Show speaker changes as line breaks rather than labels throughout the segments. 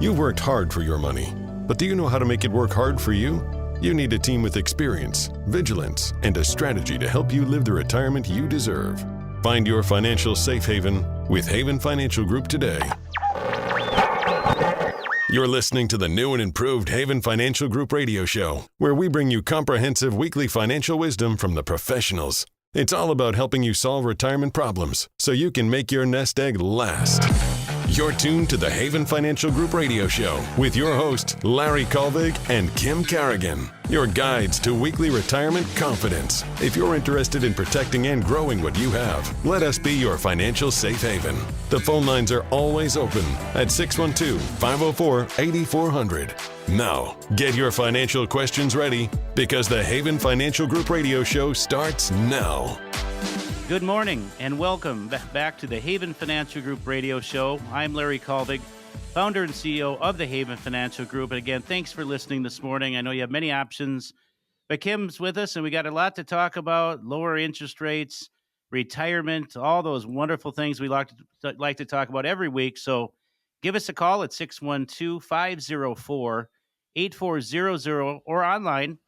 You've worked hard for your money, but do you know how to make it work hard for you? You need a team with experience, vigilance, and a strategy to help you live the retirement you deserve. Find your financial safe haven with Haven Financial Group today. You're listening to the new and improved Haven Financial Group radio show, where we bring you comprehensive weekly financial wisdom from the professionals. It's all about helping you solve retirement problems so you can make your nest egg last. You're tuned to the Haven Financial Group radio show with your host, Larry Kolvig and Kim Carrigan, your guides to weekly retirement confidence. If you're interested in protecting and growing what you have, let us be your financial safe haven. The phone lines are always open at 612-504-8400. Now, get your financial questions ready because the Haven Financial Group radio show starts now.
Good morning and welcome back to the Haven Financial Group radio show. I'm Larry Kolvig, founder and CEO of the Haven Financial Group. And again, thanks for listening this morning. I know you have many options, but Kim's with us and we got a lot to talk about: lower interest rates, retirement, all those wonderful things we like to talk about every week. So give us a call at 612-504-8400 or online,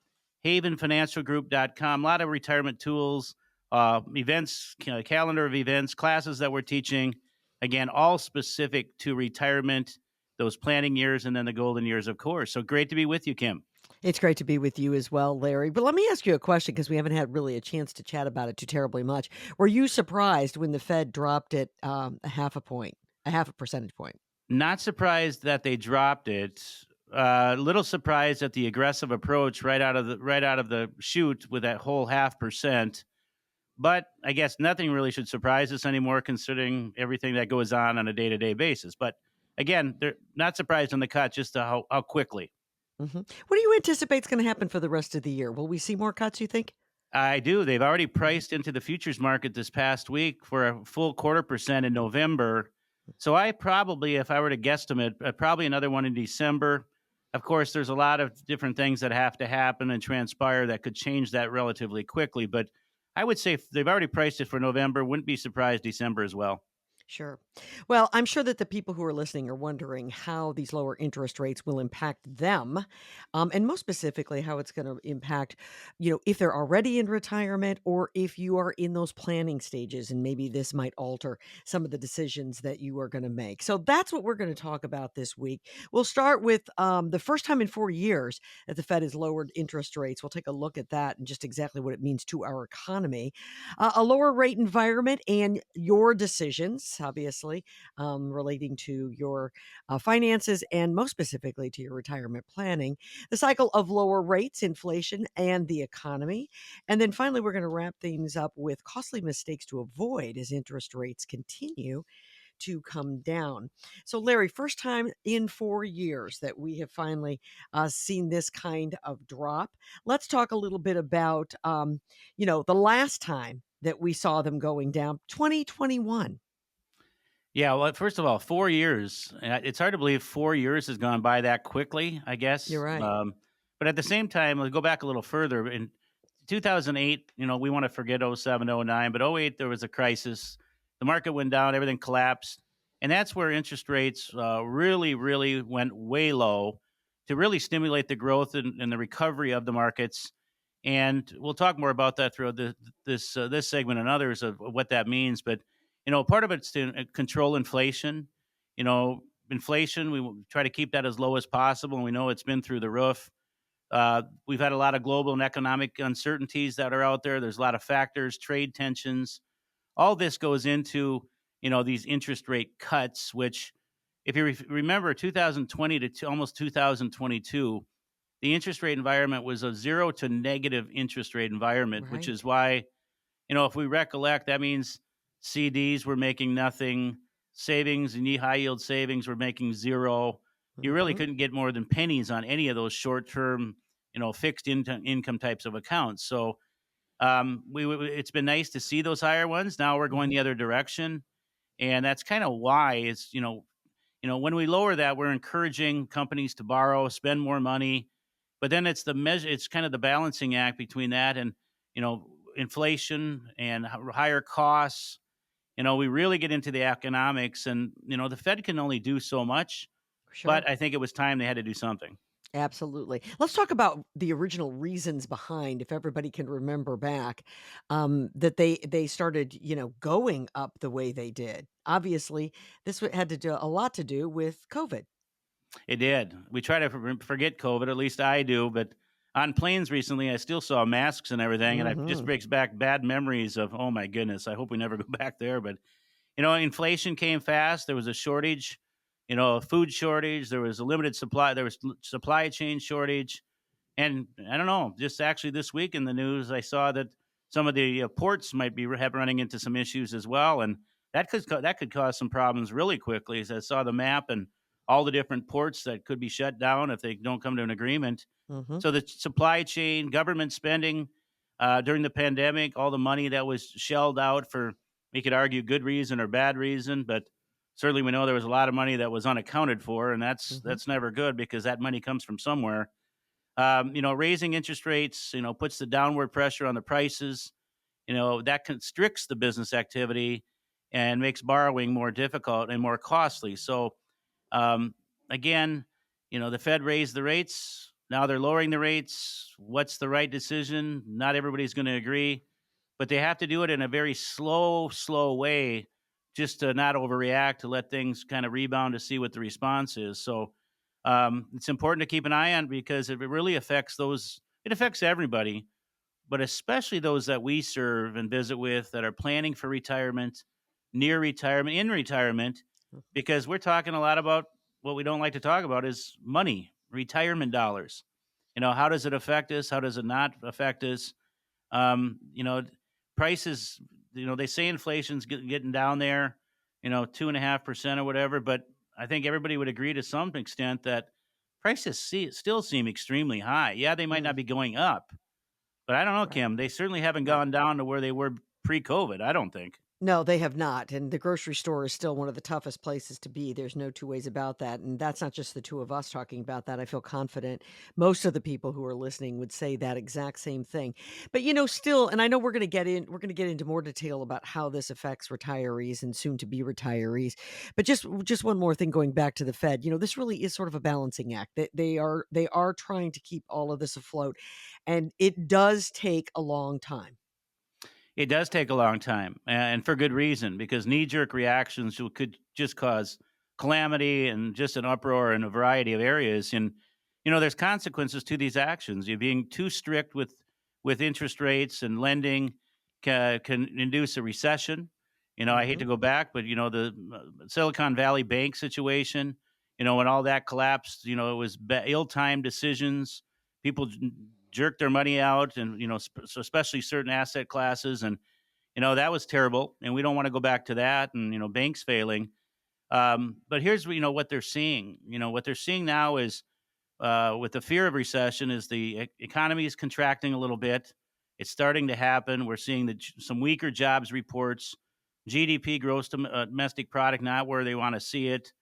havenfinancialgroup.com. A lot of retirement tools, events, calendar of events, classes that we're teaching, again, all specific to retirement, those planning years, and then the golden years, of course. So great to be with you, Kim.
It's great to be with you as well, Larry. But let me ask you a question, because we haven't had really a chance to chat about it too terribly much. Were you surprised when the Fed dropped it a half a percentage point?
Not surprised that they dropped it. A little surprised at the aggressive approach right out of the chute with that whole 0.5%. But I guess nothing really should surprise us anymore, considering everything that goes on a day-to-day basis. But again, they're not surprised on the cut, just how quickly.
Mm-hmm. What do you anticipate is going to happen for the rest of the year? Will we see more cuts, you think?
I do. They've already priced into the futures market this past week for a full 0.25% in November. So I probably, if I were to guesstimate, probably another one in December. Of course, there's a lot of different things that have to happen and transpire that could change that relatively quickly. But I would say if they've already priced it for November. Wouldn't be surprised December as well.
Sure. Well, I'm sure that the people who are listening are wondering how these lower interest rates will impact them, and most specifically, how it's going to impact, if they're already in retirement or if you are in those planning stages, and maybe this might alter some of the decisions that you are going to make. So that's what we're going to talk about this week. We'll start with the first time in 4 years that the Fed has lowered interest rates. We'll take a look at that and just exactly what it means to our economy, a lower rate environment, and your decisions, obviously, relating to your finances and most specifically to your retirement planning, the cycle of lower rates, inflation, and the economy. And then finally, we're going to wrap things up with costly mistakes to avoid as interest rates continue to come down. So, Larry, first time in 4 years that we have finally seen this kind of drop. Let's talk a little bit about, the last time that we saw them going down, 2021.
Yeah, well, first of all, 4 years. It's hard to believe 4 years has gone by that quickly, I guess.
You're right.
But at the same time, let's go back a little further. In 2008, we want to forget '07, '09, but '08, there was a crisis. The market went down, everything collapsed. And that's where interest rates really, really went way low to really stimulate the growth and the recovery of the markets. And we'll talk more about that throughout this segment and others of what that means. But part of it's to control inflation. Inflation, we try to keep that as low as possible, and we know it's been through the roof. We've had a lot of global and economic uncertainties that are out there. There's a lot of factors, trade tensions. All this goes into, these interest rate cuts, which, if you remember, 2020 to almost 2022, the interest rate environment was a zero to negative interest rate environment, which is why, if we recollect, that means CDs were making nothing, savings and high yield savings were making zero. You really couldn't get more than pennies on any of those short term, fixed income types of accounts. So it's been nice to see those higher ones. Now we're going the other direction, and that's kind of why it's when we lower that, we're encouraging companies to borrow, spend more money, but then it's the measure. It's kind of the balancing act between that and inflation and higher costs. We really get into the economics, and the Fed can only do so much.
Sure.
but I think it was time they had to do something.
Absolutely. Let's talk about the original reasons behind, if everybody can remember back, that they started, going up the way they did. Obviously, this had to do a lot to do with COVID.
It did. We try to forget COVID, at least I do, but on planes recently, I still saw masks and everything, and it just
Hmm.
brings back bad memories of, oh my goodness, I hope we never go back there. But inflation came fast. There was a shortage, a food shortage. There was a limited supply. There was supply chain shortage, and I don't know. Just actually this week in the news, I saw that some of the ports might be running into some issues as well, and that could cause some problems really quickly. As I saw the map and all the different ports that could be shut down if they don't come to an agreement.
Hmm.
So the supply chain, government spending during the pandemic, all the money that was shelled out for, we could argue good reason or bad reason, but certainly we know there was a lot of money that was unaccounted for, and
Hmm.
that's never good because that money comes from somewhere. Raising interest rates, puts the downward pressure on the prices. That constricts the business activity and makes borrowing more difficult and more costly. So, um, again, the Fed raised the rates. Now they're lowering the rates. What's the right decision? Not everybody's going to agree, but they have to do it in a very slow way, just to not overreact, to let things kind of rebound, to see what the response is. So it's important to keep an eye on, because it really affects those. It affects everybody, but especially those that we serve and visit with that are planning for retirement, near retirement, in retirement, because we're talking a lot about what we don't like to talk about is money, retirement dollars. How does it affect us? How does it not affect us? Um, you know, prices, they say inflation's getting down there, 2.5% or whatever, but I think everybody would agree to some extent that prices still seem extremely high. Yeah, they might not
Mm,
be going up, but I don't know,
right.
Kim. They certainly haven't
No.
gone down to where they were pre-COVID. I don't think.
No, they have not, and the grocery store is still one of the toughest places to be, there's no 2 ways about that, and that's not just the 2 of us talking about that, I feel confident most of the people who are listening would say that exact same thing. But, still, and I know we're gonna get into more detail about how this affects retirees and soon to be retirees, but just one more thing going back to the Fed, this really is sort of a balancing act. They are trying to keep all of this afloat, and it does take a long time.
It does take a long time, and for good reason, because knee-jerk reactions could just cause calamity and just an uproar in a variety of areas. And there's consequences to these actions. You're being too strict with interest rates and lending can induce a recession. I hate
Mhm.
to go back, but the Silicon Valley Bank situation. When all that collapsed, it was ill-timed decisions. People jerk their money out, and so especially certain asset classes, and that was terrible, and we don't want to go back to that, and banks failing. But here's what they're seeing. What they're seeing now is, with the fear of recession, is the economy is contracting a little bit. It's starting to happen. We're seeing some weaker jobs reports, GDP, domestic product, not where they want to see it.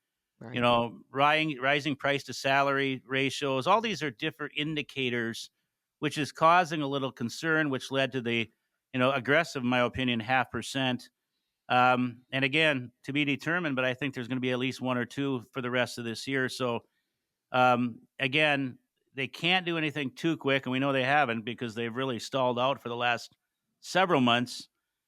Right.
Rising price to salary ratios. All these are different indicators, which is causing a little concern, which led to the, aggressive, in my opinion, 0.5%. And again, to be determined, but I think there's going to be at least one or two for the rest of this year. So again, they can't do anything too quick, and we know they haven't because they've really stalled out for the last several months.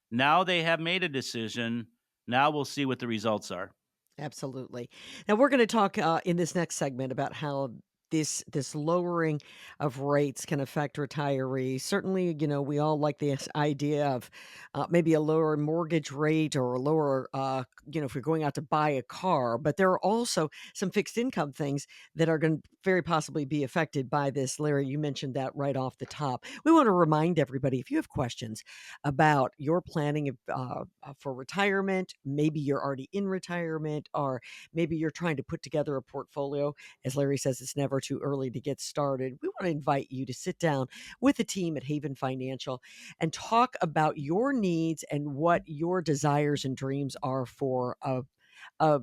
Now they have made a decision. Now we'll see what the results are.
Absolutely. Now we're going to talk in this next segment about how this lowering of rates can affect retirees. Certainly, we all like this idea of maybe a lower mortgage rate or a lower, if you're going out to buy a car. But there are also some fixed income things that are going to very possibly be affected by this. Larry, you mentioned that right off the top. We want to remind everybody, if you have questions about your planning for retirement. Maybe you're already in retirement, or maybe you're trying to put together a portfolio. As Larry says, it's never too early to get started. We want to invite you to sit down with the team at Haven Financial and talk about your needs and what your desires and dreams are for a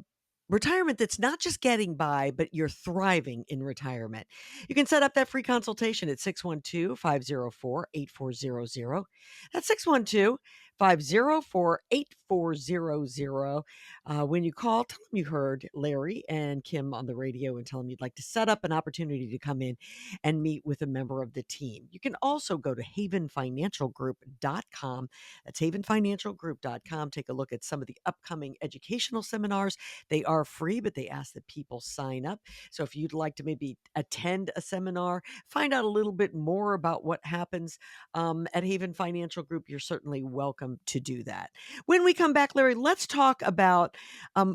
retirement that's not just getting by, but you're thriving in retirement. You can set up that free consultation at 612 504 8400. That's 612 504-8400. When you call, tell them you heard Larry and Kim on the radio and tell them you'd like to set up an opportunity to come in and meet with a member of the team. You can also go to havenfinancialgroup.com. That's havenfinancialgroup.com. Take a look at some of the upcoming educational seminars. They are free, but they ask that people sign up. So if you'd like to maybe attend a seminar, find out a little bit more about what happens at Haven Financial Group, you're certainly welcome to do that. When we come back, Larry, let's talk about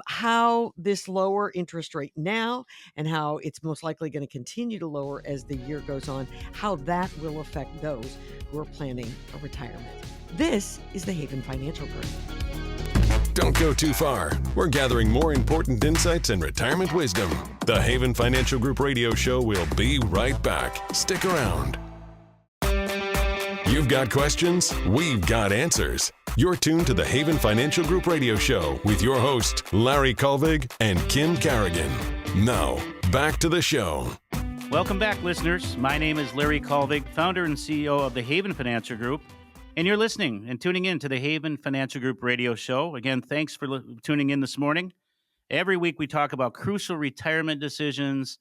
how this lower interest rate now and how it's most likely going to continue to lower as the year goes on, how that will affect those who are planning a retirement. This is the Haven Financial Group.
Don't go too far. We're gathering more important insights and retirement wisdom. The Haven Financial Group radio show will be right back. Stick around. You've got questions, we've got answers. You're tuned to the Haven Financial Group radio show with your host, Larry Kolvig and Kim Carrigan. Now, back to the show.
Welcome back, listeners. My name is Larry Kolvig, founder and CEO of the Haven Financial Group, and you're listening and tuning in to the Haven Financial Group radio show. Again, thanks for tuning in this morning. Every week we talk about crucial retirement decisions,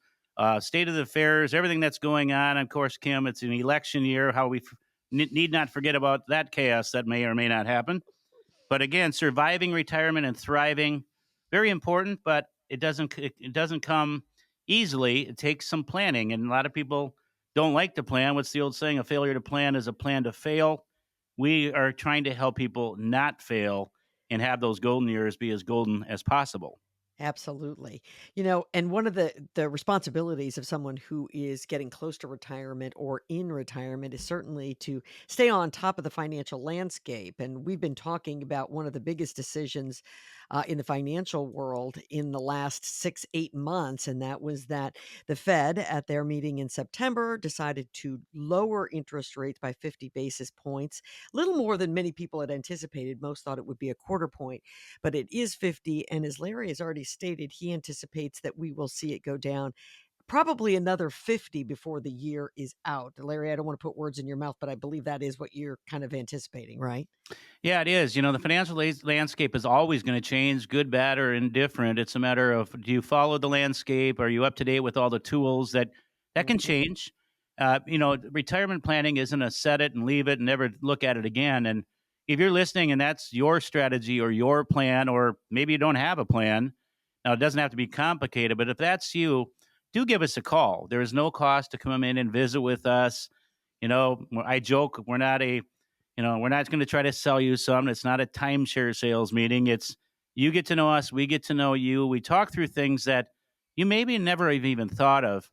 state of the affairs, everything that's going on. Of course, Kim, it's an election year, how we need not forget about that chaos that may or may not happen. But again, surviving retirement and thriving, very important, but it doesn't come easily. It takes some planning, and a lot of people don't like to plan. What's the old saying? A failure to plan is a plan to fail. We are trying to help people not fail and have those golden years be as golden as possible.
Absolutely. And one of the responsibilities of someone who is getting close to retirement or in retirement is certainly to stay on top of the financial landscape. And we've been talking about one of the biggest decisions in the financial world in the last 6-8 months, and that was that the Fed at their meeting in September decided to lower interest rates by 50 basis points, a little more than many people had anticipated. Most thought it would be a quarter point, but it is 50. And as Larry has already stated, he anticipates that we will see it go down probably another 50 before the year is out. Larry, I don't want to put words in your mouth, but I believe that is what you're kind of anticipating, right?
Yeah, it is. The financial landscape is always going to change, good, bad, or indifferent. It's a matter of, do you follow the landscape? Are you up to date with all the tools that can change? Retirement planning isn't a set it and leave it and never look at it again. And if you're listening and that's your strategy or your plan, or maybe you don't have a plan, now it doesn't have to be complicated, but if that's you, do give us a call. There is no cost to come in and visit with us. I joke, we're not going to try to sell you something. It's not a timeshare sales meeting. It's you get to know us, we get to know you. We talk through things that you maybe never have even thought of.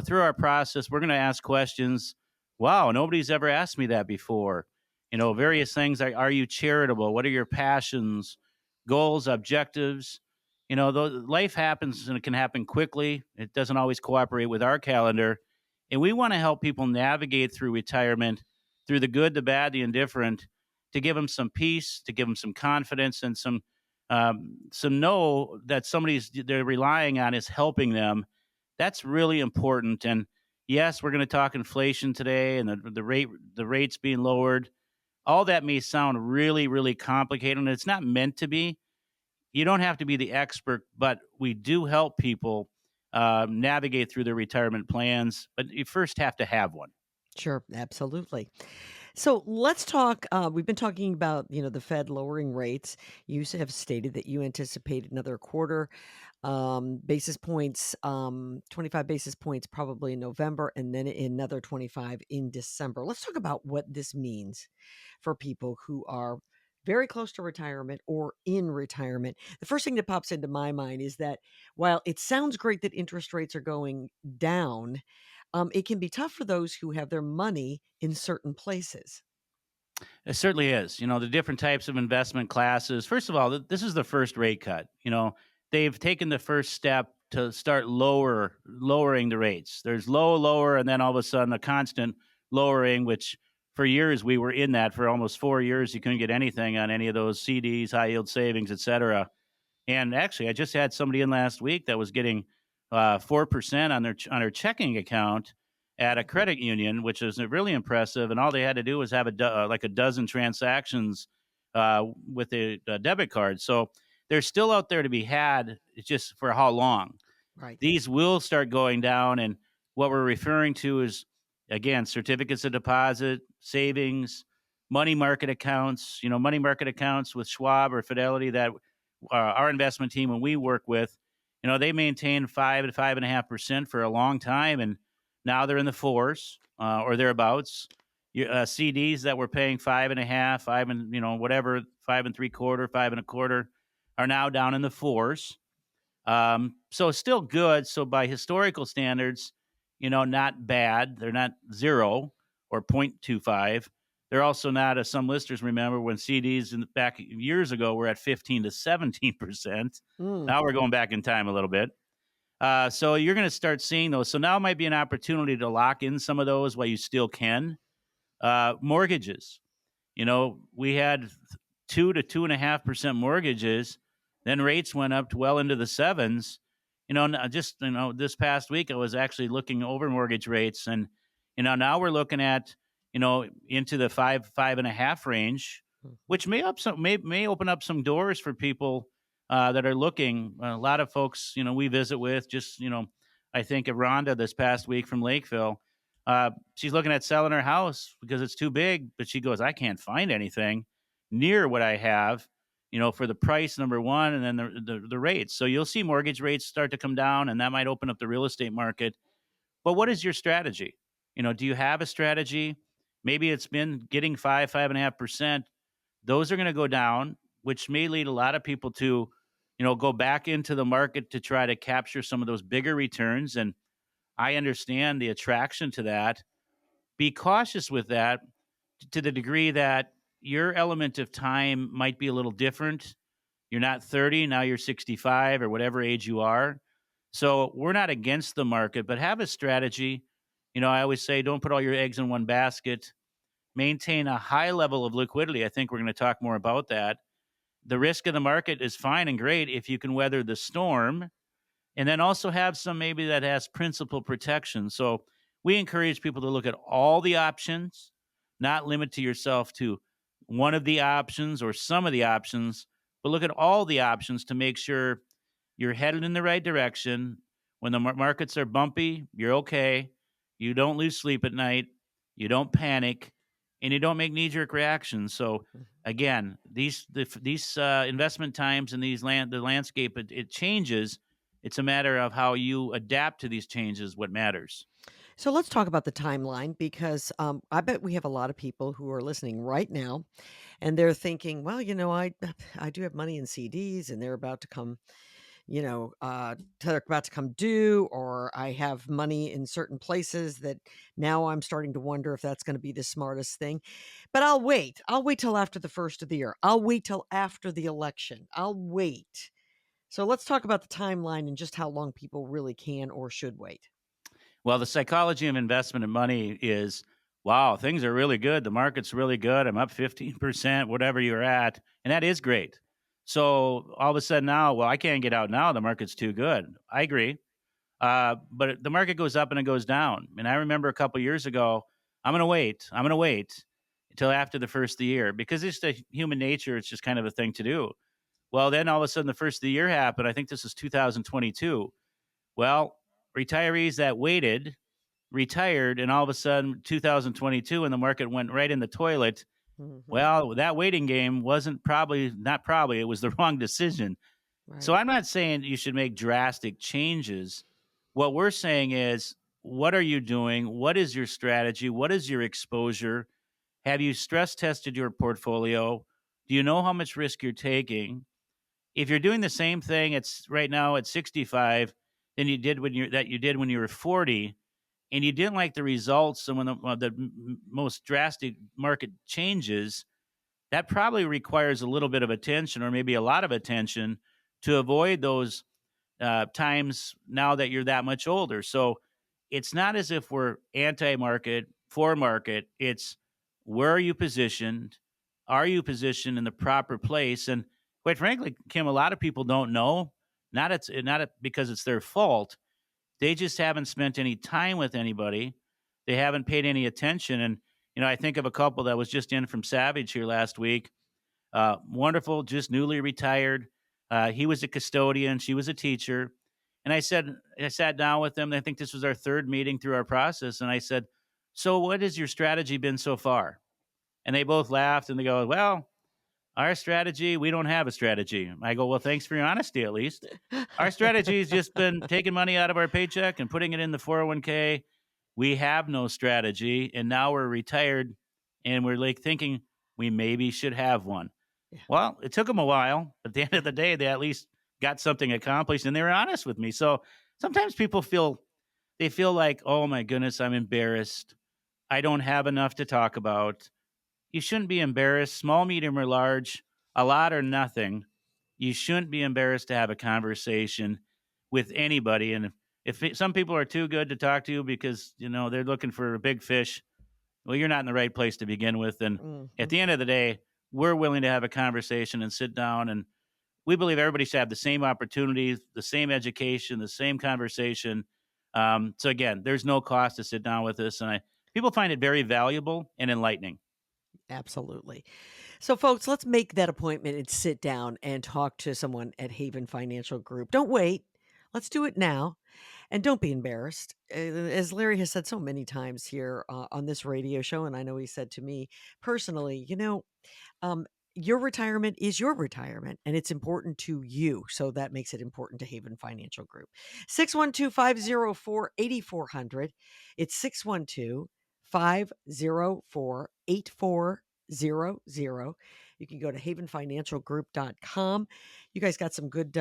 Through our process, we're going to ask questions. Wow, nobody's ever asked me that before. Various things like, are you charitable? What are your passions, goals, objectives? Life happens and it can happen quickly. It doesn't always cooperate with our calendar. And we want to help people navigate through retirement, through the good, the bad, the indifferent, to give them some peace, to give them some confidence, and some know that they're relying on is helping them. That's really important. And yes, we're going to talk inflation today and the rates being lowered. All that may sound really, really complicated, and it's not meant to be. You don't have to be the expert, but we do help people navigate through their retirement plans. But you first have to have one.
Sure, absolutely. So let's talk. We've been talking about, the Fed lowering rates. You have stated that you anticipate another quarter basis points, 25 basis points probably in November, and then another 25 in December. Let's talk about what this means for people who are very close to retirement or in retirement. The first thing that pops into my mind is that while it sounds great that interest rates are going down, it can be tough for those who have their money in certain places.
It certainly is. The different types of investment classes. First of all, this is the first rate cut. They've taken the first step to start lowering the rates. There's lower, and then all of a sudden a constant lowering, which for years we were in that. For almost 4 years, you couldn't get anything on any of those CDs, high yield savings, et cetera. And actually, I just had somebody in last week that was getting 4% on their checking account at a credit union, which is really impressive. And all they had to do was have a dozen transactions with the debit card. So they're still out there to be had. It's just for how long.
Right.
These will start going down. And what we're referring to is, again, certificates of deposit, savings, money market accounts, money market accounts with Schwab or Fidelity that our investment team, when we work with, they maintain 5 to 5.5% for a long time. And now they're in the fours or thereabouts. CDs that were paying 5.5, five and, whatever, 5 3/4, 5 1/4 are now down in the fours. So still good. So by historical standards, not bad. They're not zero or 0.25. They're also not, as some listeners remember, when CDs back years ago were at 15 to 17%.
Mm.
Now we're going back in time a little bit. So you're going to start seeing those. So now might be an opportunity to lock in some of those while you still can. Mortgages. We had 2 to 2.5% mortgages. Then rates went up to well into the sevens. This past week I was actually looking over mortgage rates, and now we're looking at into the 5.5 range, which may open up some doors for people that are looking. A lot of folks we visit with, just I think of Rhonda this past week from Lakeville. She's looking at selling her house because it's too big, but she goes, I can't find anything near what I have, for the price, number one, and then the rates. So you'll see mortgage rates start to come down, and that might open up the real estate market. But what is your strategy? Do you have a strategy? Maybe it's been getting 5.5%. Those are going to go down, which may lead a lot of people to, go back into the market to try to capture some of those bigger returns. And I understand the attraction to that. Be cautious with that to the degree that your element of time might be a little different. You're not 30, now you're 65 or whatever age you are. So we're not against the market, but have a strategy. I always say don't put all your eggs in one basket. Maintain a high level of liquidity. I think we're going to talk more about that. The risk of the market is fine and great if you can weather the storm, and then also have some maybe that has principal protection. So we encourage people to look at all the options, not limit to yourself to one of the options or some of the options, but look at all the options to make sure you're headed in the right direction. When the markets are bumpy, you're okay. You don't lose sleep at night. You don't panic, and you don't make knee-jerk reactions. So again, these investment times and the landscape, it changes. It's a matter of how you adapt to these changes, what matters.
So let's talk about the timeline because I bet we have a lot of people who are listening right now and they're thinking, well, I do have money in CDs and they're about to come, they're about to come due, or I have money in certain places that now I'm starting to wonder if that's going to be the smartest thing. But I'll wait. I'll wait till after the first of the year. I'll wait till after the election. I'll wait. So let's talk about the timeline and just how long people really can or should wait.
Well, the psychology of investment and money is, wow, things are really good. The market's really good. I'm up 15%, whatever you're at. And that is great. So all of a sudden now, well, I can't get out now. The market's too good. I agree. But the market goes up and it goes down. And I remember a couple years ago, I'm going to wait. I'm going to wait until after the first of the year because it's the human nature. It's just kind of a thing to do. Well, then all of a sudden the first of the year happened. I think this is 2022. Well, retirees that waited retired, and all of a sudden 2022 and the market went right in the toilet.
Mhm.
Well, that waiting game wasn't not probably, it was the wrong decision. So
Right.
I'm not saying you should make drastic changes. What we're saying is, what are you doing? What is your strategy? What is your exposure? Have you stress tested your portfolio? Do you know how much risk you're taking? If you're doing the same thing it's right now at 65 than you did when you were 40, and you didn't like the results and when the most drastic market changes, that probably requires a little bit of attention or maybe a lot of attention to avoid those times now that you're that much older. So it's not as if we're anti-market, for market. It's where are you positioned? Are you positioned in the proper place? And quite frankly, Kim, a lot of people don't know. Because it's their fault. They just haven't spent any time with anybody. They haven't paid any attention. And I think of a couple that was just in from Savage here last week. wonderful, just newly retired. He was a custodian, she was a teacher. And I sat down with them. I think this was our third meeting through our process. And I said, "So, what has your strategy been so far?" And they both laughed and they go, "Well, our strategy, we don't have a strategy." I go, "Well, thanks for your honesty at least. Our strategy has just been taking money out of our paycheck and putting it in the 401k. We have no strategy. And now we're retired and we're like thinking we maybe should have one."
Yeah.
Well, it took them a while. But at the end of the day, they at least got something accomplished and they were honest with me. So sometimes people feel like, "Oh my goodness, I'm embarrassed. I don't have enough to talk about." You shouldn't be embarrassed, small, medium, or large, a lot or nothing. You shouldn't be embarrassed to have a conversation with anybody. And some people are too good to talk to you because they're looking for a big fish, well, you're not in the right place to begin with. And at
Mhm.
the end of the day, we're willing to have a conversation and sit down. And we believe everybody should have the same opportunities, the same education, the same conversation. So again, there's no cost to sit down with us, and people find it very valuable and enlightening.
Absolutely. So, folks, let's make that appointment and sit down and talk to someone at Haven Financial Group. Don't wait. Let's do it now. And don't be embarrassed. As Larry has said so many times here on this radio show, and I know he said to me personally, um, your retirement is your retirement and it's important to you. So that makes it important to Haven Financial Group. 612-504-8400. It's 612-504-8400. You can go to havenfinancialgroup.com. You guys got some good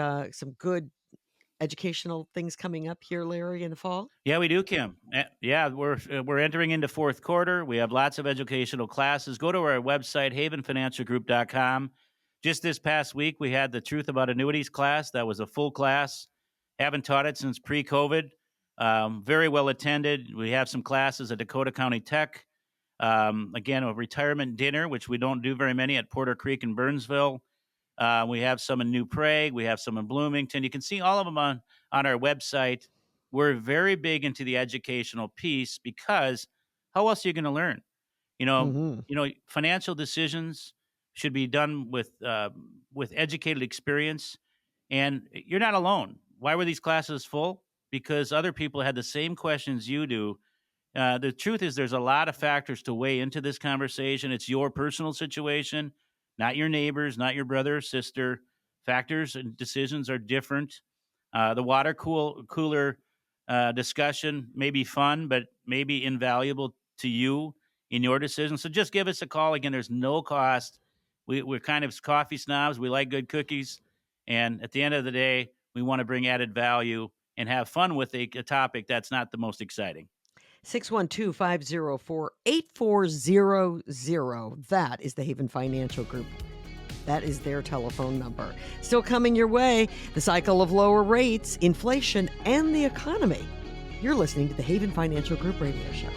educational things coming up here, Larry, in the fall?
Yeah, we do, Kim. Yeah, we're entering into fourth quarter. We have lots of educational classes. Go to our website, havenfinancialgroup.com. Just this past week, we had the Truth About Annuities class. That was a full class. Haven't taught it since pre-COVID. Very well attended. We have some classes at Dakota County Tech. Again, a retirement dinner, which we don't do very many at Porter Creek and Burnsville. We have some in New Prague. We have some in Bloomington. You can see all of them on our website. We're very big into the educational piece because how else are you going to learn? You know,
Mhm.
Financial decisions should be done with educated experience, and you're not alone. Why were these classes full? Because other people had the same questions you do. The truth is, there's a lot of factors to weigh into this conversation. It's your personal situation, not your neighbors, not your brother or sister. Factors and decisions are different. The cooler discussion may be fun, but maybe invaluable to you in your decision. So just give us a call. Again, there's no cost. We're kind of coffee snobs. We like good cookies. And at the end of the day, we want to bring added value and have fun with a topic that's not the most exciting.
612-504-8400. That is the Haven Financial Group. That is their telephone number. Still coming your way, the cycle of lower rates, inflation, and the economy. You're listening to the Haven Financial Group radio show.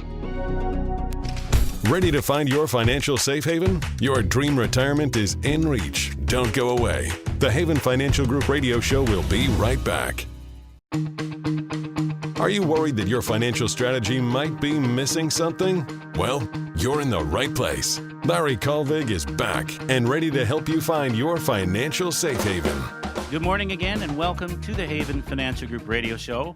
Ready to find your financial safe haven? Your dream retirement is in reach. Don't go away. The Haven Financial Group radio show will be right back. Are you worried that your financial strategy might be missing something? Well, you're in the right place. Larry Colvig is back and ready to help you find your financial safe haven.
Good morning again, and welcome to the Haven Financial Group radio show.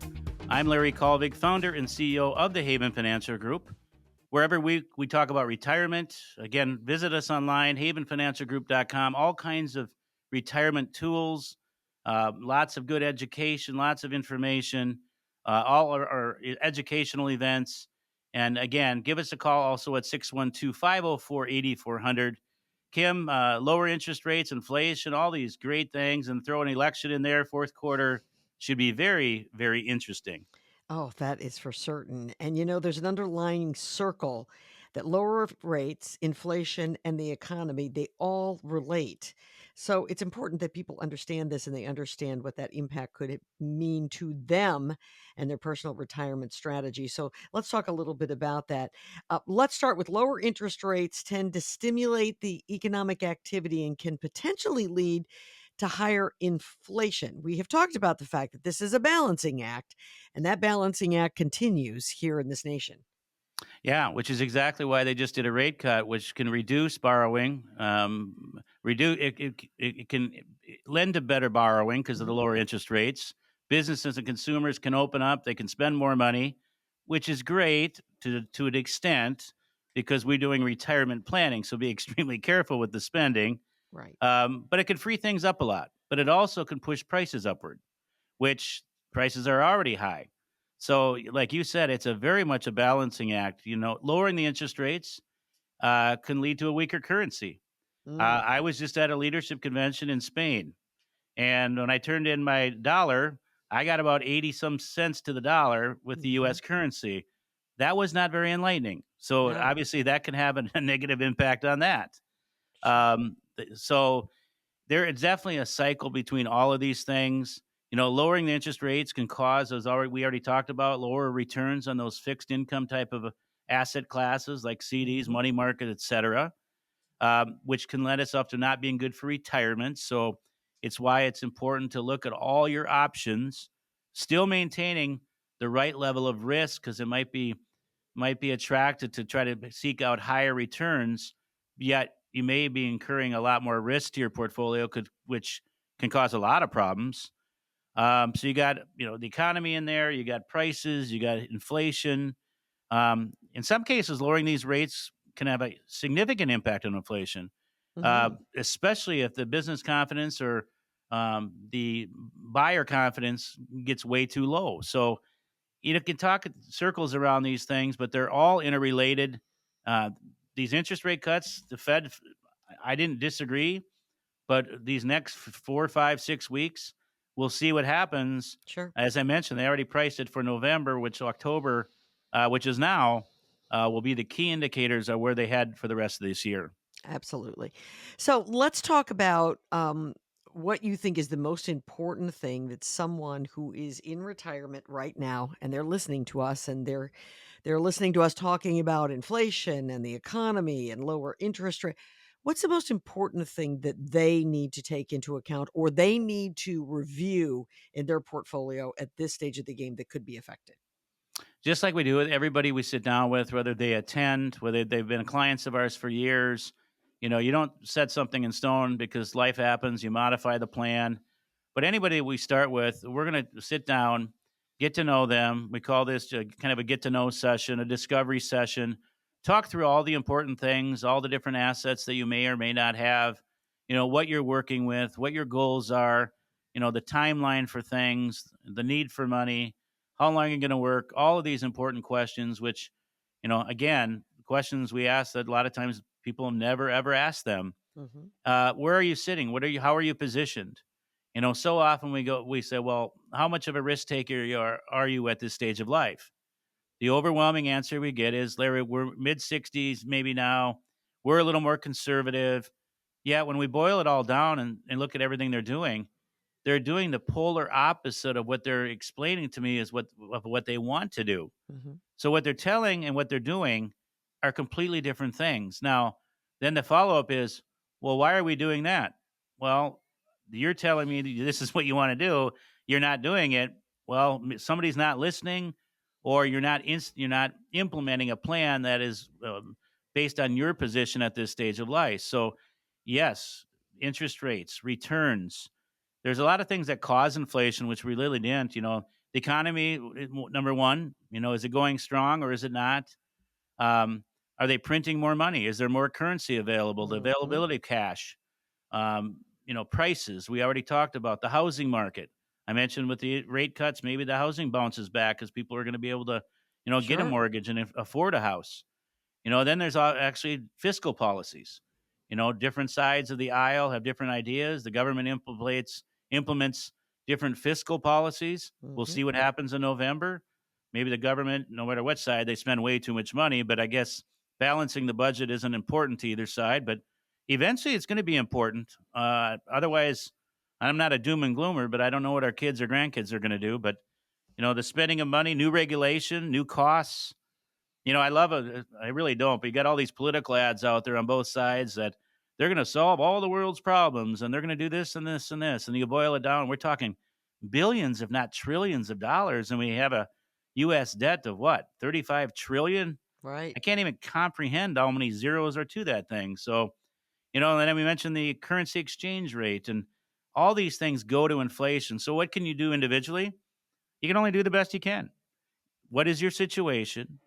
I'm Larry Colvig, founder and CEO of the Haven Financial Group. Wherever we talk about retirement, again, visit us online, havenfinancialgroup.com, all kinds of retirement tools, lots of good education, lots of information, all our educational events. And again, give us a call also at 612-504-8400. Kim, lower interest rates, inflation, all these great things, and throw an election in there. Fourth quarter should be very, very interesting.
Oh, that is for certain. And there's an underlying circle that lower rates, inflation, and the economy, they all relate. So it's important that people understand this and they understand what that impact could mean to them and their personal retirement strategy. So let's talk a little bit about that. Let's start with lower interest rates tend to stimulate the economic activity and can potentially lead to higher inflation. We have talked about the fact that this is a balancing act, and that balancing act continues here in this nation.
Yeah, which is exactly why they just did a rate cut, which can reduce borrowing. Reduce it can lend to better borrowing because of the
Mhm.
lower interest rates. Businesses and consumers can open up; they can spend more money, which is great to an extent because we're doing retirement planning. So be extremely careful with the spending.
Right.
But it can free things up a lot. But it also can push prices upward, which prices are already high. So, like you said, it's a very much a balancing act. Lowering the interest rates can lead to a weaker currency.
Mm.
I was just at a leadership convention in Spain, and when I turned in my dollar, I got about 80 some cents to the dollar with the
Mhm.
US currency. That was not very enlightening. So,
No.
obviously, that can have a negative impact on that.
Sure.
So, there is definitely a cycle between all of these things. Lowering the interest rates can cause, as we already talked about, lower returns on those fixed income type of asset classes like CDs,
Mhm.
money market, et cetera, which can let us up to not being good for retirement. So it's why it's important to look at all your options, still maintaining the right level of risk because it might be attracted to try to seek out higher returns, yet you may be incurring a lot more risk to your portfolio, which can cause a lot of problems. So you got the economy in there, you got prices, you got inflation. In some cases, lowering these rates can have a significant impact on inflation,
Mhm.
especially if the business confidence or the buyer confidence gets way too low. So can talk circles around these things, but they're all interrelated. Uh, these interest rate cuts, the Fed, I didn't disagree, but these next 4, 5, 6 weeks, we'll see what happens.
Sure.
As I mentioned, they already priced it for November, which October, which is now, will be the key indicators of where they head for the rest of this year.
Absolutely. So let's talk about what you think is the most important thing that someone who is in retirement right now and they're listening to us and they're listening to us talking about inflation and the economy and lower interest rate. What's the most important thing that they need to take into account or they need to review in their portfolio at this stage of the game that could be affected?
Just like we do with everybody we sit down with, whether they attend, whether they've been clients of ours for years. You don't set something in stone because life happens. You modify the plan. But anybody we start with, we're going to sit down, get to know them. We call this kind of a get to know session, a discovery session. Talk through all the important things, all the different assets that you may or may not have, what you're working with, what your goals are, the timeline for things, the need for money, how long you're going to work, all of these important questions, which, again, questions we ask that a lot of times people never ever ask them.
Mhm.
Where are you sitting? How are you positioned? So often we say, well, how much of a risk taker are you at this stage of life? The overwhelming answer we get is, Larry, we're mid 60s, maybe now. We're a little more conservative. Yeah, when we boil it all down and look at everything they're doing the polar opposite of what they're explaining to me is what they want to do.
Mhm.
So what they're telling and what they're doing are completely different things. Now, then the follow up is, well, why are we doing that? Well, you're telling me that this is what you want to do. You're not doing it. Well, somebody's not listening, or you're not implementing a plan that is based on your position at this stage of life. So, yes, interest rates, returns. There's a lot of things that cause inflation, which we really didn't. The economy, number one, is it going strong or is it not? Um, are they printing more money? Is there more currency available? The
Mhm.
availability of cash, prices. We already talked about the housing market. I mentioned with the rate cuts, maybe the housing bounces back because people are going to be able to, get a
Sure.
mortgage and afford a house. Then there's actually fiscal policies. Different sides of the aisle have different ideas. The government implements different fiscal policies. We'll
Mhm.
see what happens in November. Maybe the government, no matter what side, they spend way too much money. But I guess balancing the budget isn't important to either side. But eventually, it's going to be important. Otherwise, I'm not a doom and gloomer, but I don't know what our kids or grandkids are going to do. But the spending of money, new regulation, new costs. I love it. I really don't. But you got all these political ads out there on both sides that they're going to solve all the world's problems and they're going to do this and this and this. And you boil it down, we're talking billions, if not trillions of dollars. And we have a U.S. debt of what, 35 trillion?
Right.
I can't even comprehend how many zeros are to that thing. So, and then we mentioned the currency exchange rate, and all these things go to inflation. So, what can you do individually? You can only do the best you can. What is your situation?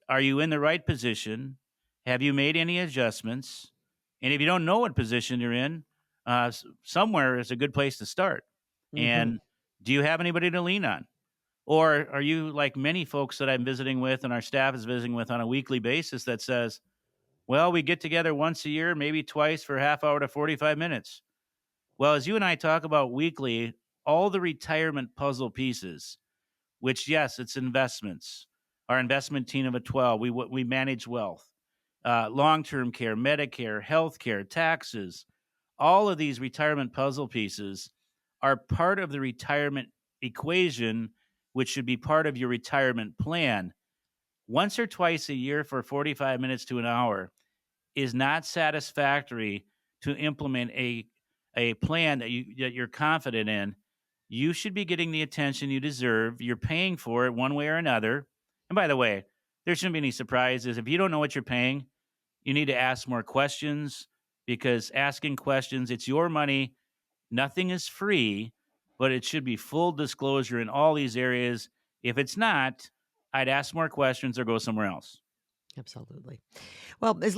Are you in the right position? Have you made any adjustments? And if you don't know what position you're in, somewhere is a good place to start.
Hmm.
And do you have anybody to lean on? Or are you like many folks that I'm visiting with and our staff is visiting with on a weekly basis that says, well, we get together once a year, maybe twice for a half hour to 45 minutes. Well, as you and I talk about weekly, all the retirement puzzle pieces, which, yes, it's investments, our investment team of a 12, we manage wealth, long term care, Medicare, healthcare, taxes, all of these retirement puzzle pieces are part of the retirement equation, which should be part of your retirement plan. Once or twice a year for 45 minutes to an hour is not satisfactory to implement a plan that you're confident in. You should be getting the attention you deserve. You're paying for it one way or another. And by the way, there shouldn't be any surprises. If you don't know what you're paying, you need to ask more questions, because asking questions, it's your money. Nothing is free, but it should be full disclosure in all these areas. If it's not, I'd ask more questions or go somewhere else.
Absolutely. Well, as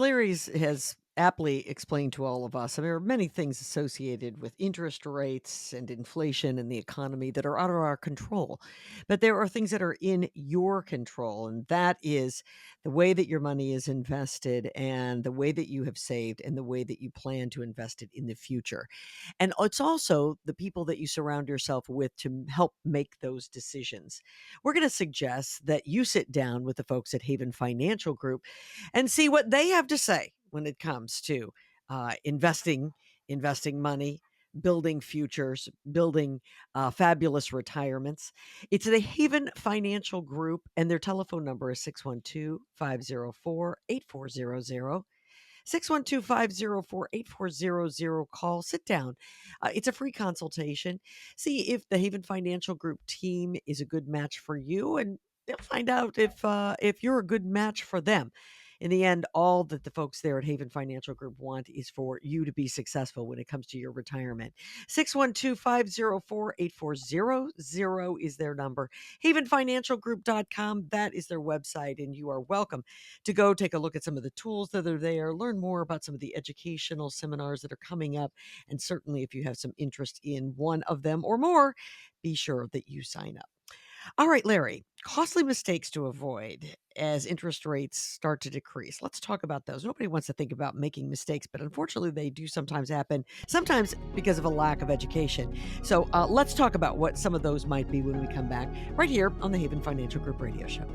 has aptly explained to all of us, there are many things associated with interest rates and inflation and the economy that are out of our control. But there are things that are in your control, and that is the way that your money is invested and the way that you have saved and the way that you plan to invest it in the future. And it's also the people that you surround yourself with to help make those decisions. We're going to suggest that you sit down with the folks at Haven Financial Group and see what they have to say when it comes to investing money, building futures, building fabulous retirements. It's the Haven Financial Group, and their telephone number is 612-504-8400. 612-504-8400. Call, sit down. It's a free consultation. See if the Haven Financial Group team is a good match for you, and they'll find out if you're a good match for them. In the end, all that the folks there at Haven Financial Group want is for you to be successful when it comes to your retirement. 612-504-8400 is their number. Havenfinancialgroup.com, that is their website, and you are welcome to go take a look at some of the tools that are there, learn more about some of the educational seminars that are coming up. And certainly, if you have some interest in one of them or more, be sure that you sign up. All right, Larry, costly mistakes to avoid as interest rates start to decrease. Let's talk about those. Nobody wants to think about making mistakes, but unfortunately, they do sometimes happen, sometimes because of a lack of education. So let's talk about what some of those might be when we come back, right here on the Haven Financial Group Radio Show.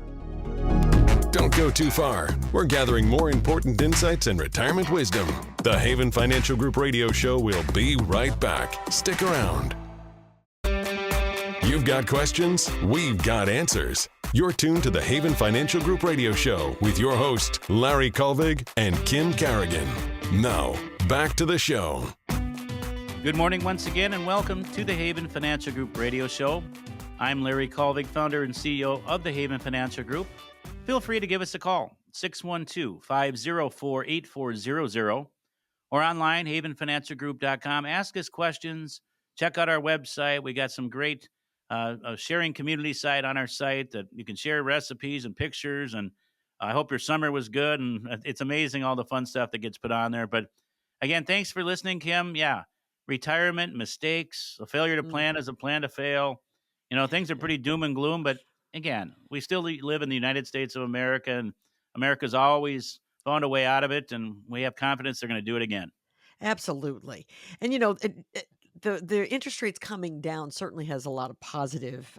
Don't go too far. We're gathering more important insights and retirement wisdom. The Haven Financial Group Radio Show will be right back. Stick around. You've got questions, we've got answers. You're tuned to the Haven Financial Group Radio Show with your host, Larry Kolvig and Kim Carrigan. Now, back to the show.
Good morning once again, and welcome to the Haven Financial Group Radio Show. I'm Larry Kolvig, founder and CEO of the Haven Financial Group. Feel free to give us a call, 612-504-8400, or online, havenfinancialgroup.com. Ask us questions. Check out our website. We got some great sharing community site on our site that you can share recipes and pictures. And I hope your summer was good. And it's amazing all the fun stuff that gets put on there. But again, thanks for listening, Kim. Yeah, retirement, mistakes, a failure to plan is a plan to fail. Things are pretty doom and gloom. But again, we still live in the United States of America, and America's always found a way out of it. And we have confidence they're going to do it again.
Absolutely. And the interest rates coming down certainly has a lot of positive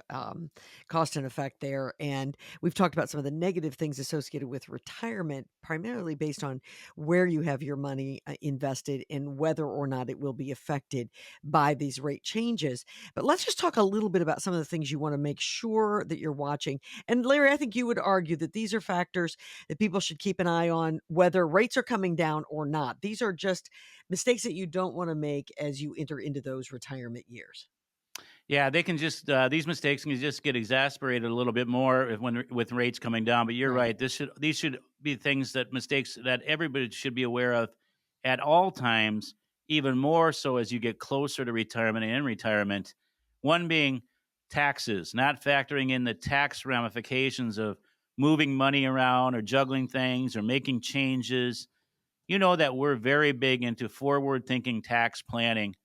cost and effect there. And we've talked about some of the negative things associated with retirement, primarily based on where you have your money invested and whether or not it will be affected by these rate changes. But let's just talk a little bit about some of the things you want to make sure that you're watching. And Larry, I think you would argue that these are factors that people should keep an eye on, whether rates are coming down or not. These are just mistakes that you don't want to make as you enter into those retirement years.
Yeah, they can just these mistakes can just get exasperated a little bit more with rates coming down. But you're
Right.
right. These should be things that mistakes that everybody should be aware of at all times, even more so as you get closer to retirement and in retirement. One being taxes, not factoring in the tax ramifications of moving money around or juggling things or making changes. You know that we're very big into forward thinking tax planning.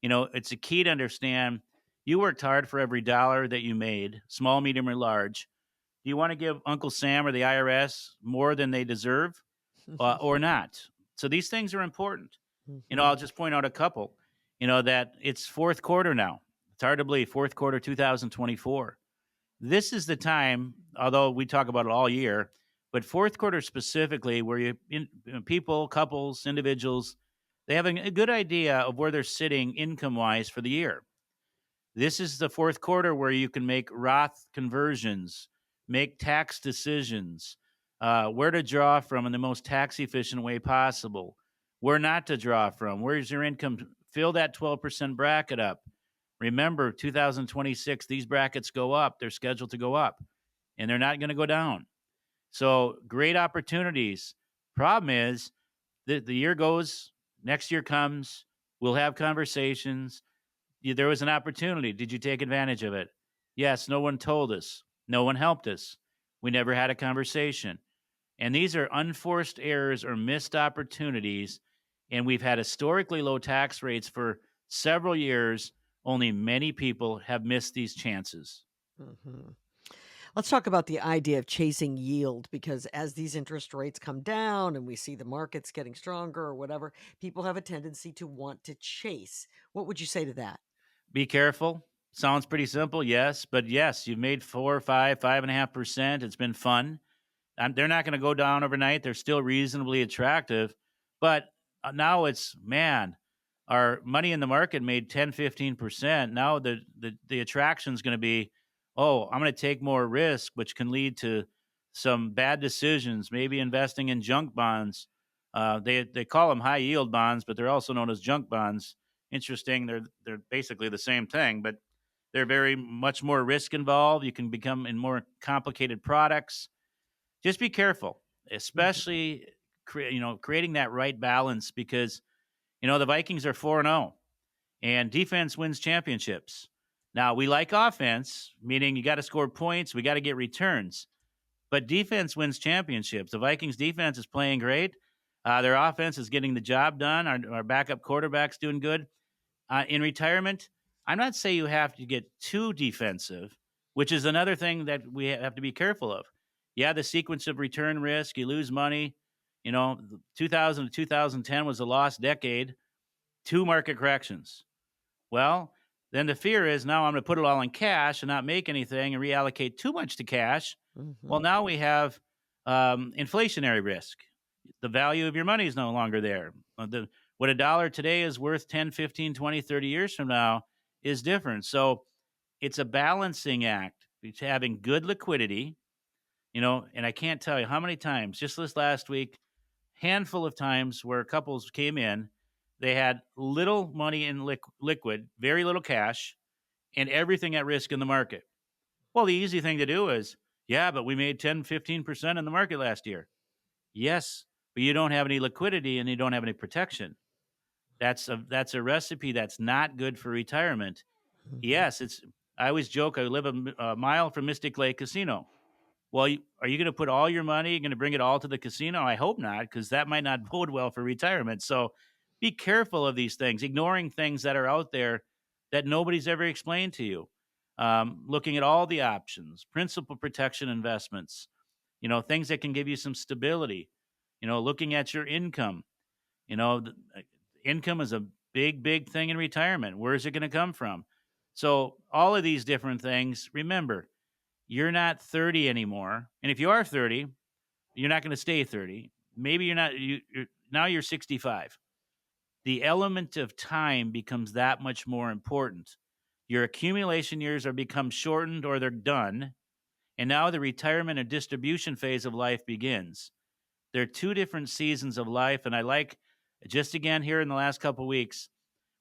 It's a key to understand you worked hard for every dollar that you made, small, medium, or large. Do you want to give Uncle Sam or the IRS more than they deserve or not? So these things are important.
Mhm.
I'll just point out a couple, that it's fourth quarter now. It's hard to believe, fourth quarter 2024. This is the time, although we talk about it all year, but fourth quarter specifically, where people, couples, individuals, they have a good idea of where they're sitting income wise for the year. This is the fourth quarter where you can make Roth conversions, make tax decisions, where to draw from in the most tax efficient way possible, where not to draw from, where's your income, fill that 12% bracket up. Remember, 2026, these brackets go up. They're scheduled to go up, and they're not going to go down. So great opportunities. Problem is, the year goes, next year comes, we'll have conversations. There was an opportunity. Did you take advantage of it? Yes, no one told us. No one helped us. We never had a conversation. And these are unforced errors or missed opportunities. And we've had historically low tax rates for several years. Only many people have missed these chances.
Mhm. Let's talk about the idea of chasing yield because as these interest rates come down and we see the markets getting stronger or whatever, people have a tendency to want to chase. What would you say to that?
Be careful. Sounds pretty simple, yes. But yes, you've made 4, 5, 5.5%. It's been fun. They're not going to go down overnight. They're still reasonably attractive. But now it's, man, our money in the market made 10, 15%. Now the attraction is going to be, oh, I'm going to take more risk, which can lead to some bad decisions, maybe investing in junk bonds. They call them high yield bonds, but they're also known as junk bonds. Interesting. They're basically the same thing, but they're very much more risk involved. You can become in more complicated products. Just be careful,
Mhm.
especially creating that right balance because the Vikings are 4-0 and defense wins championships. Now, we like offense, meaning you got to score points, we got to get returns, but defense wins championships. The Vikings defense is playing great. Their offense is getting the job done. Our backup quarterback's doing good. In retirement, I'm not saying you have to get too defensive, which is another thing that we have to be careful of. Yeah, the sequence of return risk, you lose money. 2000 to 2010 was a lost decade, two market corrections. Well, then the fear is now I'm going to put it all in cash and not make anything and reallocate too much to cash. Well,
Mhm.
now we have inflationary risk. The value of your money is no longer there. What a dollar today is worth 10, 15, 20, 30 years from now is different. So it's a balancing act. It's having good liquidity, and I can't tell you how many times, just this last week, handful of times where couples came in, they had little money in liquid, very little cash, and everything at risk in the market. Well, the easy thing to do is, yeah, but we made 10, 15% in the market last year. Yes, but you don't have any liquidity and you don't have any protection. That's a recipe that's not good for retirement.
Mhm.
Yes, it's. I always joke. I live a mile from Mystic Lake Casino. Well, are you going to put all your money? You're going to bring it all to the casino? I hope not, because that might not bode well for retirement. So, be careful of these things, ignoring things that are out there that nobody's ever explained to you. Looking at all the options, principal protection investments, things that can give you some stability. Looking at your income. Income is a big, big thing in retirement. Where is it going to come from? So, all of these different things, remember, you're not 30 anymore. And if you are 30, you're not going to stay 30. Maybe you're not, now you're 65. The element of time becomes that much more important. Your accumulation years are become shortened or they're done. And now the retirement and distribution phase of life begins. There are two different seasons of life. And I like, just again here in the last couple of weeks,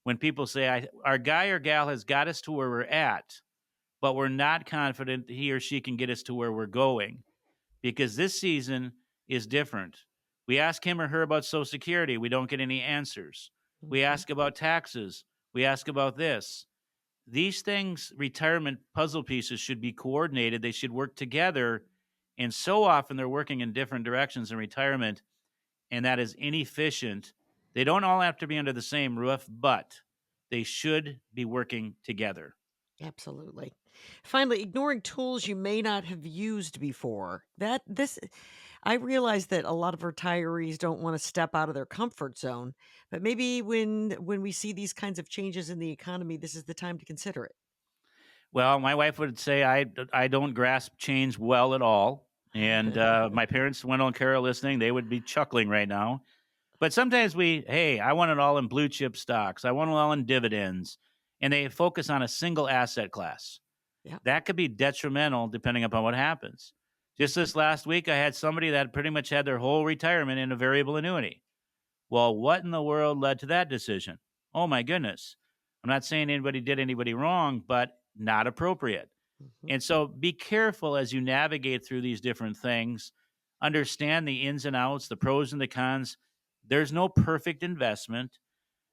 when people say, our guy or gal has got us to where we're at, but we're not confident he or she can get us to where we're going, because this season is different. We ask him or her about Social Security. We don't get any answers. We
Mhm.
ask about taxes. We ask about this. These things, retirement puzzle pieces, should be coordinated. They should work together. And so often they're working in different directions in retirement, and that is inefficient. They don't all have to be under the same roof, but they should be working together.
Absolutely. Finally, ignoring tools you may not have used before. I realize that a lot of retirees don't want to step out of their comfort zone, but maybe when we see these kinds of changes in the economy, this is the time to consider it.
Well, my wife would say I don't grasp change well at all. And my parents, Wendell and Carol, listening, they would be chuckling right now. But sometimes hey, I want it all in blue chip stocks. I want it all in dividends. And they focus on a single asset class.
Yeah.
That could be detrimental depending upon what happens. Just this last week, I had somebody that pretty much had their whole retirement in a variable annuity. Well, what in the world led to that decision? Oh, my goodness. I'm not saying anybody did anybody wrong, but not appropriate.
Mhm.
And so be careful as you navigate through these different things. Understand the ins and outs, the pros and the cons. There's no perfect investment.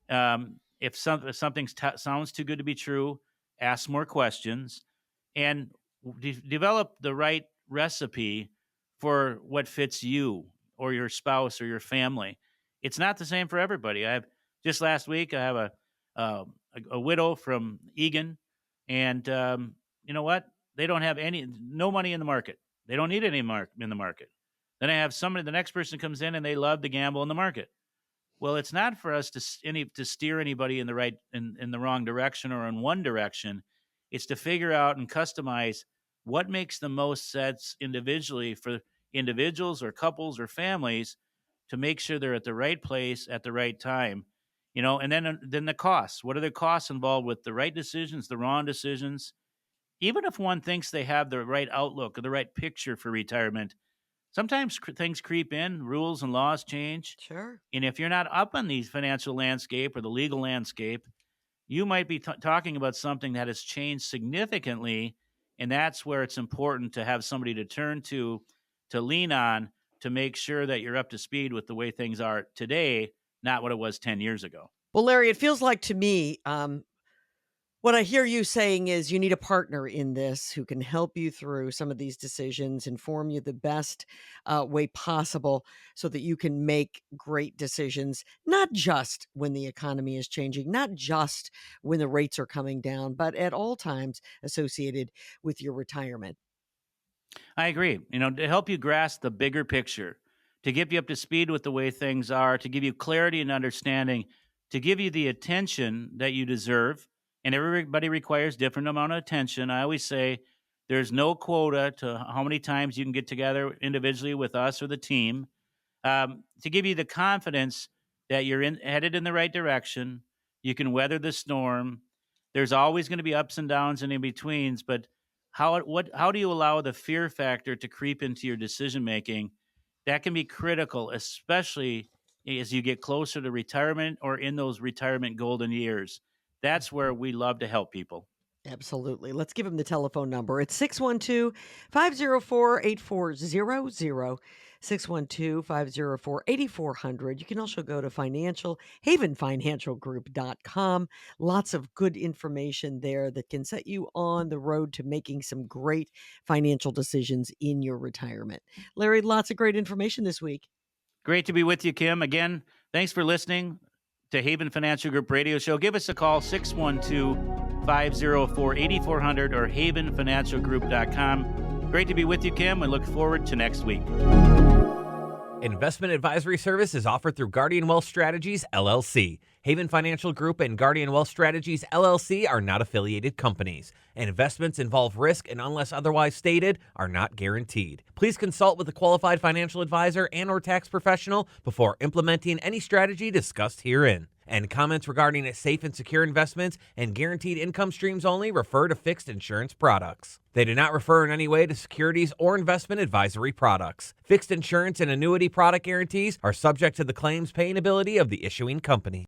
If something sounds too good to be true, ask more questions and develop the right recipe for what fits you or your spouse or your family. It's not the same for everybody. Just last week I have uh, a widow from Egan, and you know what? They don't have no money in the market. They don't need any in the market. Then I have the next person comes in and they love to gamble in the market. Well, it's not for us to steer anybody in the wrong direction or in one direction. It's to figure out and customize what makes the most sense individually for individuals or couples or families to make sure they're at the right place at the right time. And then the costs. What are the costs involved with the right decisions, the wrong decisions? Even if one thinks they have the right outlook or the right picture for retirement, sometimes things creep in, rules and laws change.
Sure.
And if you're not up on the financial landscape or the legal landscape, you might be talking about something that has changed significantly. And that's where it's important to have somebody to turn to lean on, to make sure that you're up to speed with the way things are today, not what it was 10 years ago.
Well, Larry, it feels like to me, what I hear you saying is you need a partner in this who can help you through some of these decisions, inform you the best way possible so that you can make great decisions, not just when the economy is changing, not just when the rates are coming down, but at all times associated with your retirement.
I agree. To help you grasp the bigger picture, to get you up to speed with the way things are, to give you clarity and understanding, to give you the attention that you deserve. And everybody requires different amount of attention. I always say there's no quota to how many times you can get together individually with us or the team, to give you the confidence that you're headed in the right direction. You can weather the storm. There's always going to be ups and downs and in betweens, but how do you allow the fear factor to creep into your decision making? That can be critical, especially as you get closer to retirement or in those retirement golden years. That's where we love to help people.
Absolutely. Let's give him the telephone number. It's 612-504-8400, 612-504-8400. You can also go to havenfinancialgroup.com. Lots of good information there that can set you on the road to making some great financial decisions in your retirement. Larry, lots of great information this week.
Great to be with you, Kim. Again, thanks for listening to Haven Financial Group Radio Show. Give us a call, 612-504-8400 or havenfinancialgroup.com. Great to be with you, Kim. We look forward to next week.
Investment advisory service is offered through Guardian Wealth Strategies, LLC. Haven Financial Group and Guardian Wealth Strategies, LLC are not affiliated companies. And investments involve risk and, unless otherwise stated, are not guaranteed. Please consult with a qualified financial advisor and or tax professional before implementing any strategy discussed herein. And comments regarding safe and secure investments and guaranteed income streams only refer to fixed insurance products. They do not refer in any way to securities or investment advisory products. Fixed insurance and annuity product guarantees are subject to the claims paying ability of the issuing company.